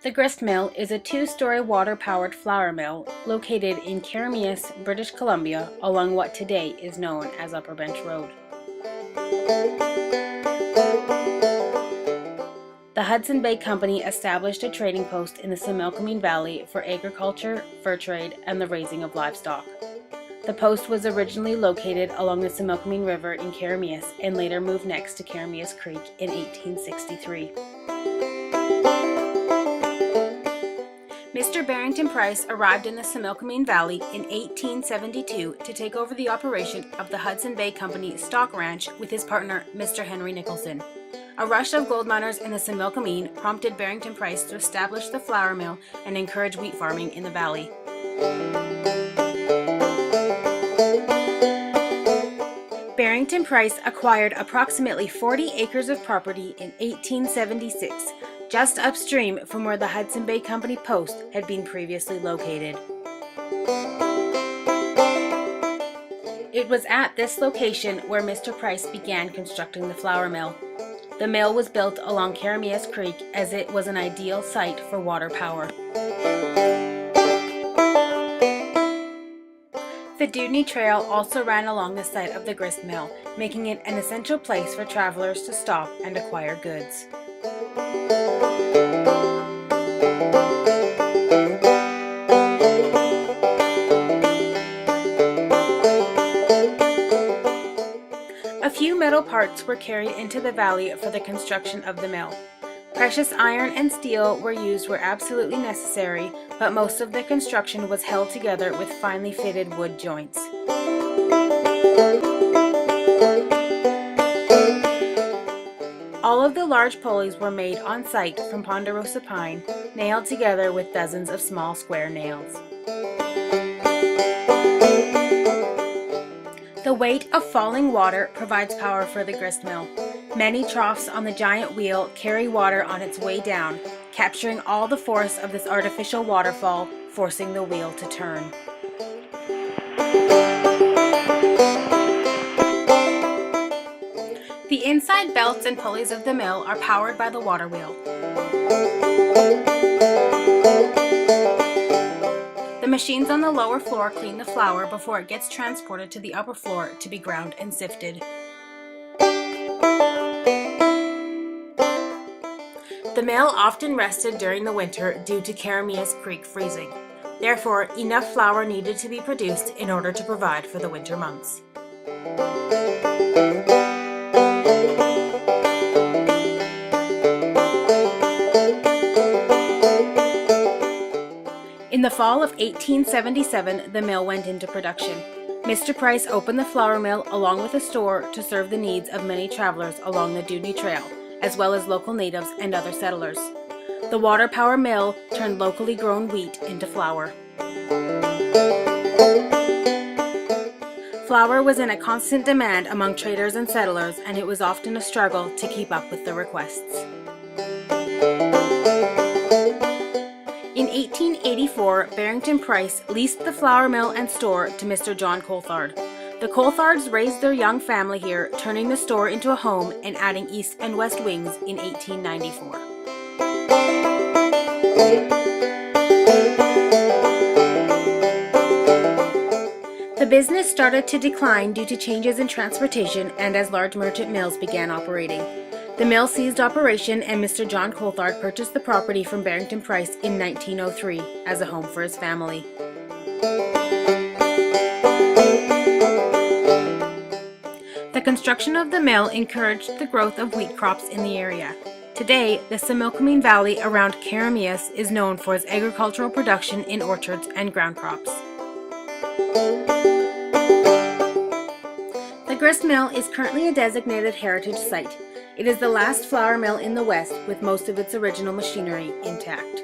The Grist Mill is a two-story water-powered flour mill located in Keremeos, British Columbia, along what today is known as Upper Bench Road. The Hudson Bay Company established a trading post in the Similkameen Valley for agriculture, fur trade, and the raising of livestock. The post was originally located along the Similkameen River in Keremeos and later moved next to Keremeos Creek in 1863. Mr. Barrington Price arrived in the Similkameen Valley in 1872 to take over the operation of the Hudson Bay Company stock ranch with his partner, Mr. Henry Nicholson. A rush of gold miners in the Similkameen prompted Barrington Price to establish the flour mill and encourage wheat farming in the valley. Barrington Price acquired approximately 40 acres of property in 1876, just upstream from where the Hudson Bay Company post had been previously located. It was at this location where Mr. Price began constructing the flour mill. The mill was built along Keremeos Creek as it was an ideal site for water power. The Dewdney Trail also ran along the site of the grist mill, making it an essential place for travelers to stop and acquire goods. A few metal parts were carried into the valley for the construction of the mill. Precious iron and steel were used where absolutely necessary, but most of the construction was held together with finely fitted wood joints. All of the large pulleys were made on site from ponderosa pine, nailed together with dozens of small square nails. The weight of falling water provides power for the grist mill. Many troughs on the giant wheel carry water on its way down, capturing all the force of this artificial waterfall, forcing the wheel to turn. The inside belts and pulleys of the mill are powered by the water wheel. The machines on the lower floor clean the flour before it gets transported to the upper floor to be ground and sifted. The mill often rested during the winter due to Keremeos Creek freezing. Therefore, enough flour needed to be produced in order to provide for the winter months. In the fall of 1877, the mill went into production. Mr. Price opened the flour mill along with a store to serve the needs of many travelers along the Dewdney Trail, as well as local natives and other settlers. The water power mill turned locally grown wheat into flour. Flour was in a constant demand among traders and settlers, and it was often a struggle to keep up with the requests. In 1884, Barrington Price leased the flour mill and store to Mr. John Coulthard. The Coulthards raised their young family here, turning the store into a home and adding east and west wings in 1894. The business started to decline due to changes in transportation and as large merchant mills began operating. The mill ceased operation and Mr. John Coulthard purchased the property from Barrington Price in 1903 as a home for his family. The construction of the mill encouraged the growth of wheat crops in the area. Today, the Similkameen Valley around Keremeos is known for its agricultural production in orchards and ground crops. The grist mill is currently a designated heritage site. It is the last flour mill in the West with most of its original machinery intact.